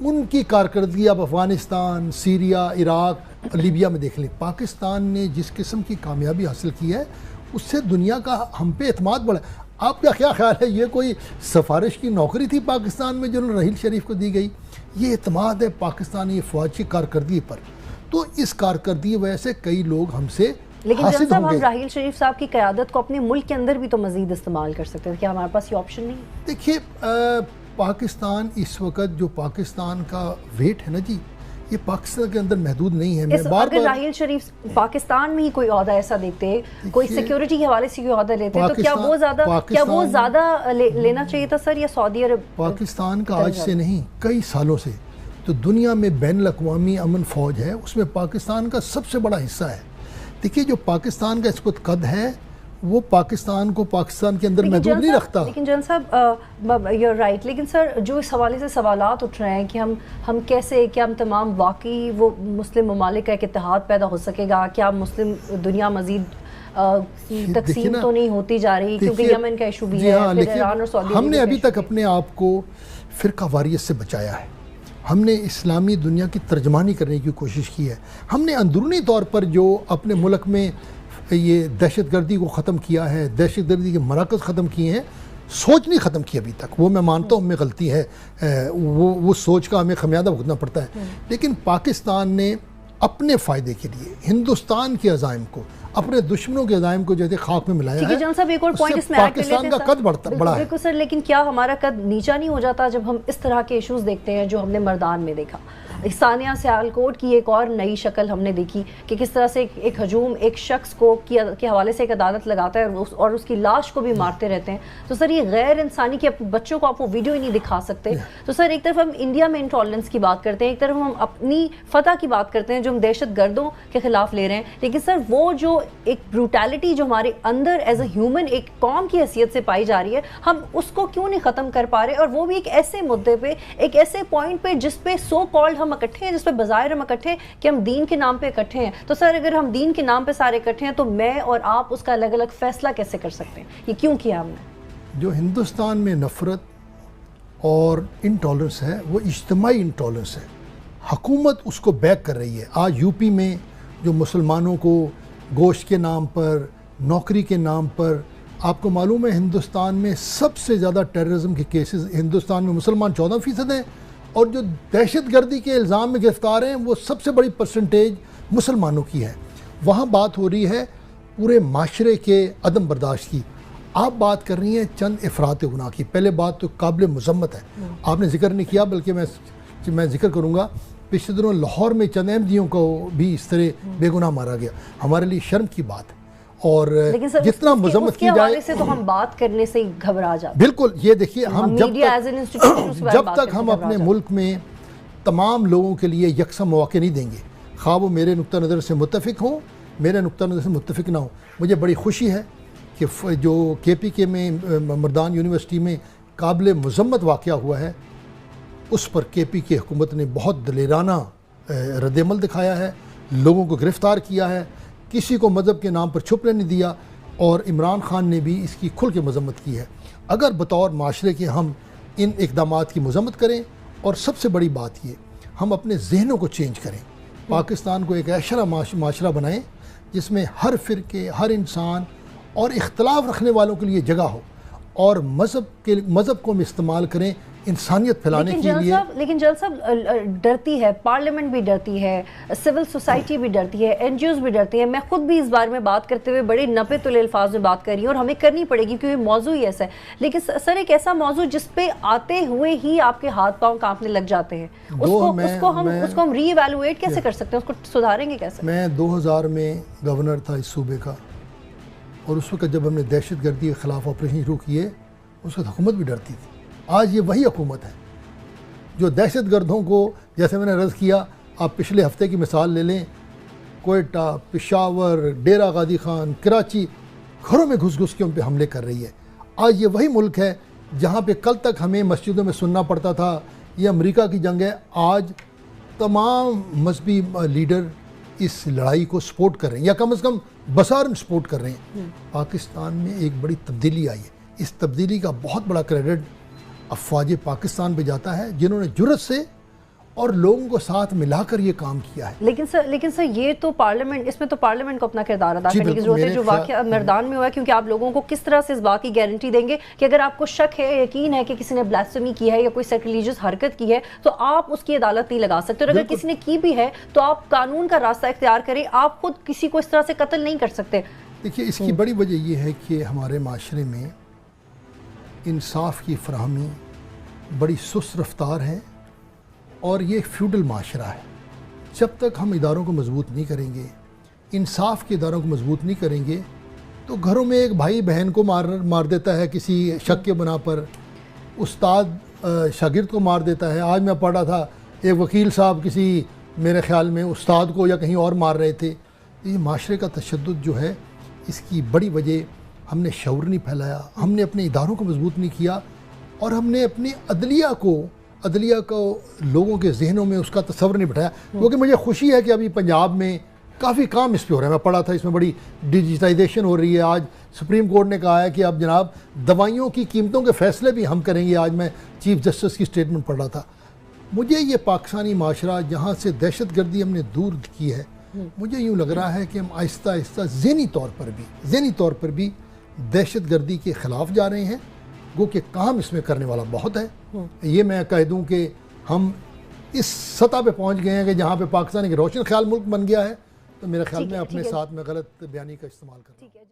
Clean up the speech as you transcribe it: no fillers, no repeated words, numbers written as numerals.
ان کی کارکردگی آپ افغانستان، سیریا، عراق، لیبیا میں دیکھ لیں. پاکستان نے جس قسم کی کامیابی حاصل کی ہے اس سے دنیا کا ہم پہ اعتماد بڑھا. آپ کا کیا خیال ہے یہ کوئی سفارش کی نوکری تھی پاکستان میں جو رحیل شریف کو دی گئی؟ یہ اعتماد ہے پاکستانی فوج کی کارکردگی پر. تو اس کارکردگی وجہ سے کئی لوگ ہم سے لیکن حاصل جناب ہوں ہم گے. راحیل شریف صاحب کی قیادت کو اپنے ملک کے اندر بھی تو مزید استعمال کر سکتے ہیں. کیا ہمارے پاس یہ آپشن نہیں؟ دیکھیے پاکستان اس وقت جو پاکستان کا ویٹ ہے نا جی، یہ پاکستان کے اندر محدود نہیں ہے. میں بار اگر بار راحیل شریف پاکستان میں ہی کوئی عہدہ ایسا دیکھتے ہیں، کوئی سیکیورٹی کے حوالے سے کوئی عہدہ لیتے ہیں، تو کیا وہ زیادہ لینا چاہیے تھا سر، یا سعودی عرب؟ پاکستان کا آج سے نہیں، کئی سالوں سے تو دنیا میں بین الاقوامی امن فوج ہے، اس میں پاکستان کا سب سے بڑا حصہ ہے. دیکھیے جو پاکستان کا اس وقت قد ہے وہ پاکستان کو پاکستان کے اندر محدود نہیں رکھتا. لیکن جان صاحب یو رائٹ، لیکن سر جو اس حوالے سے سوالات اٹھ رہے ہیں کہ ہم کیسے، کیا ہم تمام واقعی وہ مسلم ممالک کا ایک اتحاد پیدا ہو سکے گا؟ کیا مسلم دنیا مزید تقسیم تو نہیں ہوتی جا رہی؟ کیونکہ یمن کا ایشو بھی ہے، پھر ایران اور سعودی ہم نے ابھی تک اپنے آپ کو فرقہ واریت سے بچایا ہے. ہم نے اسلامی دنیا کی ترجمانی کرنے کی کوشش کی ہے. ہم نے اندرونی طور پر جو اپنے ملک میں یہ دہشت گردی کو ختم کیا ہے، دہشت گردی کے مراکز ختم کیے ہیں، سوچ نہیں ختم کی ابھی تک. وہ میں مانتا ہوں ہمیں غلطی ہے، وہ سوچ کا ہمیں خمیازہ بھگتنا پڑتا ہے. لیکن پاکستان نے اپنے فائدے کے لیے ہندوستان کے عزائم کو، اپنے دشمنوں کے عزائم کو جیسے خاک میں ملایا ہے. جان صاحب ایک اور پوائنٹ اس میں پاکستان کا قد بڑا ہے. بالکل سر، لیکن کیا ہمارا قد نیچا نہیں ہو جاتا جب ہم اس طرح کے ایشوز دیکھتے ہیں جو ہم نے مردان میں دیکھا؟ ثانیہ سیالکوٹ کی ایک اور نئی شکل ہم نے دیکھی کہ کس طرح سے ایک ہجوم ایک شخص کو کے حوالے سے ایک عدالت لگاتا ہے اور اس کی لاش کو بھی مارتے رہتے ہیں. تو سر یہ غیر انسانی کہ بچوں کو آپ وہ ویڈیو ہی نہیں دکھا سکتے. تو سر ایک طرف ہم انڈیا میں انٹالرنس کی بات کرتے ہیں، ایک طرف ہم اپنی فتح کی بات کرتے ہیں جو ہم دہشت گردوں کے خلاف لے رہے ہیں. لیکن سر وہ جو ایک بروٹیلٹی جو ہمارے اندر ایز اے ہیومن ایک قوم کی حیثیت سے پائی جا رہی ہے، ہم اس کو کیوں نہیں ختم کر پا رہے؟ اور وہ بھی ایک ایسے مدعے پہ، ایک ایسے پوائنٹ پہ جس پہ سو کالڈ ہم اکٹھے ہیں، جس پہ بظاہر ہم اکٹھے کہ ہم دین کے نام پہ اکٹھے ہیں. تو سر اگر ہم دین کے نام پہ سارے اکٹھے ہیں تو میں اور آپ اس کا الگ الگ فیصلہ کیسے کر سکتے ہیں؟ یہ کیوں کیا ہم نے؟ جو ہندوستان میں نفرت اور انٹالرنس ہے وہ اجتماعی انٹالرنس ہے. حکومت اس کو بیک کر رہی ہے. آج یو پی میں جو مسلمانوں کو گوشت کے نام پر، نوکری کے نام پر، آپ کو معلوم ہے ہندوستان میں سب سے زیادہ ٹیررزم کے کیسز ہندوستان میں مسلمان 14% ہیں، اور جو دہشت گردی کے الزام میں گرفتار ہیں وہ سب سے بڑی پرسنٹیج مسلمانوں کی ہے. وہاں بات ہو رہی ہے پورے معاشرے کے عدم برداشت کی. آپ بات کر رہی ہیں چند افراط گناہ کی. پہلے بات تو قابل مذمت ہے، آپ نے ذکر نہیں کیا، بلکہ میں ذکر کروں گا. پچھلے دنوں لاہور میں چند احمدیوں کو بھی اس طرح بے گناہ مارا گیا. ہمارے لیے شرم کی بات ہے. اور جتنا مذمت کی جائے سے تو ہم بات کرنے سے ہی گھبرا جاتے. بالکل، یہ دیکھیے ہم جب تک ہم اپنے ملک میں تمام لوگوں کے لیے یکساں مواقع نہیں دیں گے، خواہ وہ میرے نقطہ نظر سے متفق ہوں، میرے نقطہ نظر سے متفق نہ ہوں. مجھے بڑی خوشی ہے کہ جو کے پی کے میں مردان یونیورسٹی میں قابل مذمت واقعہ ہوا ہے اس پر کے پی کی حکومت نے بہت دلیرانہ رد عمل دکھایا ہے، لوگوں کو گرفتار کیا ہے، کسی کو مذہب کے نام پر چھپنے نہیں دیا، اور عمران خان نے بھی اس کی کھل کے مذمت کی ہے. اگر بطور معاشرے کے ہم ان اقدامات کی مذمت کریں، اور سب سے بڑی بات یہ ہم اپنے ذہنوں کو چینج کریں، پاکستان کو ایک ایسا معاشرہ بنائیں جس میں ہر فرقے، ہر انسان اور اختلاف رکھنے والوں کے لیے جگہ ہو، اور مذہب کو ہم استعمال کریں انسانیت پھیلانے کے لیے. لیکن جل صاحب ڈرتی ہے، پارلیمنٹ بھی ڈرتی ہے، سول سوسائٹی بھی ڈرتی ہے، این جی اوز بھی ڈرتی ہے. میں خود بھی اس بارے میں بات کرتے ہوئے بڑے نپے تلے الفاظ میں بات کر رہی ہوں، اور ہمیں کرنی پڑے گی کیونکہ موضوع ہی ایسا ہے. لیکن سر ایک ایسا موضوع جس پہ آتے ہوئے ہی آپ کے ہاتھ پاؤں کانپنے لگ جاتے ہیں، اس کو ہم ری ایویلویٹ کیسے کر سکتے ہیں؟ اس کو سدھاریں گے کیسے؟ میں 2000 میں گورنر تھا اس صوبے کا، اور اس وقت جب ہم نے دہشت گردی کے خلاف آپریشن شروع کیے اس وقت حکومت بھی ڈرتی تھی. آج یہ وہی حکومت ہے جو دہشت گردوں کو، جیسے میں نے عرض کیا، آپ پچھلے ہفتے کی مثال لے لیں، کوئٹہ، پشاور، ڈیرہ غازی خان، کراچی، گھروں میں گھس کے ان پہ حملے کر رہی ہے. آج یہ وہی ملک ہے جہاں پہ کل تک ہمیں مسجدوں میں سننا پڑتا تھا یہ امریکہ کی جنگ ہے، آج تمام مذہبی لیڈر اس لڑائی کو سپورٹ کر رہے ہیں، یا کم از کم بصارن سپورٹ کر رہے ہیں. پاکستان میں ایک بڑی تبدیلی آئی ہے. اس تبدیلی کا بہت بڑا کریڈٹ افواج پاکستان پہ جاتا ہے، جنہوں نے جرأت سے اور لوگوں کو ساتھ ملا کر یہ کام کیا ہے. لیکن سر یہ تو پارلیمنٹ، اس میں تو پارلیمنٹ کو اپنا کردار ادا کرنے کی ضرورت ہے، جو واقعہ میدان میں ہوا ہے. کیونکہ آپ لوگوں کو کس طرح سے اس بات کی گارنٹی دیں گے کہ اگر آپ کو شک ہے، یقین ہے کہ کسی نے بلاسفیمی کی ہے یا کوئی سیکریلیجس حرکت کی ہے تو آپ اس کی عدالت نہیں لگا سکتے، اور اگر کسی نے کی بھی ہے تو آپ قانون کا راستہ اختیار کریں، آپ خود کسی کو اس طرح سے قتل نہیں کر سکتے. دیکھیے اس کی بڑی وجہ یہ ہے کہ ہمارے معاشرے میں انصاف کی فراہمی بڑی سست رفتار ہے، اور یہ فیوڈل معاشرہ ہے. جب تک ہم اداروں کو مضبوط نہیں کریں گے، انصاف کے اداروں کو مضبوط نہیں کریں گے، تو گھروں میں ایک بھائی بہن کو مار دیتا ہے کسی شک کے بنا پر، استاد شاگرد کو مار دیتا ہے. آج میں پڑھ رہا تھا ایک وکیل صاحب کسی میرے خیال میں استاد کو یا کہیں اور مار رہے تھے. یہ معاشرے کا تشدد جو ہے اس کی بڑی وجہ ہم نے شعور نہیں پھیلایا، ہم نے اپنے اداروں کو مضبوط نہیں کیا، اور ہم نے اپنی عدلیہ کو لوگوں کے ذہنوں میں اس کا تصور نہیں بٹھایا. کیونکہ مجھے خوشی ہے کہ ابھی پنجاب میں کافی کام اس پہ ہو رہا ہے. میں پڑھا تھا اس میں بڑی ڈیجیٹائزیشن ہو رہی ہے. آج سپریم کورٹ نے کہا ہے کہ اب جناب دوائیوں کی قیمتوں کے فیصلے بھی ہم کریں گے. آج میں چیف جسٹس کی سٹیٹمنٹ پڑھ رہا تھا. مجھے یہ پاکستانی معاشرہ جہاں سے دہشت گردی ہم نے دور کی ہے، مجھے یوں لگ رہا ہے کہ ہم آہستہ آہستہ ذہنی طور پر بھی دہشت گردی کے خلاف جا رہے ہیں. گو کہ کام اس میں کرنے والا بہت ہے. یہ میں کہہ دوں کہ ہم اس سطح پہ پہنچ گئے ہیں کہ جہاں پہ پاکستان ایک روشن خیال ملک بن گیا ہے. تو میرے خیال میں اپنے ساتھ میں غلط بیانی کا استعمال کرنا.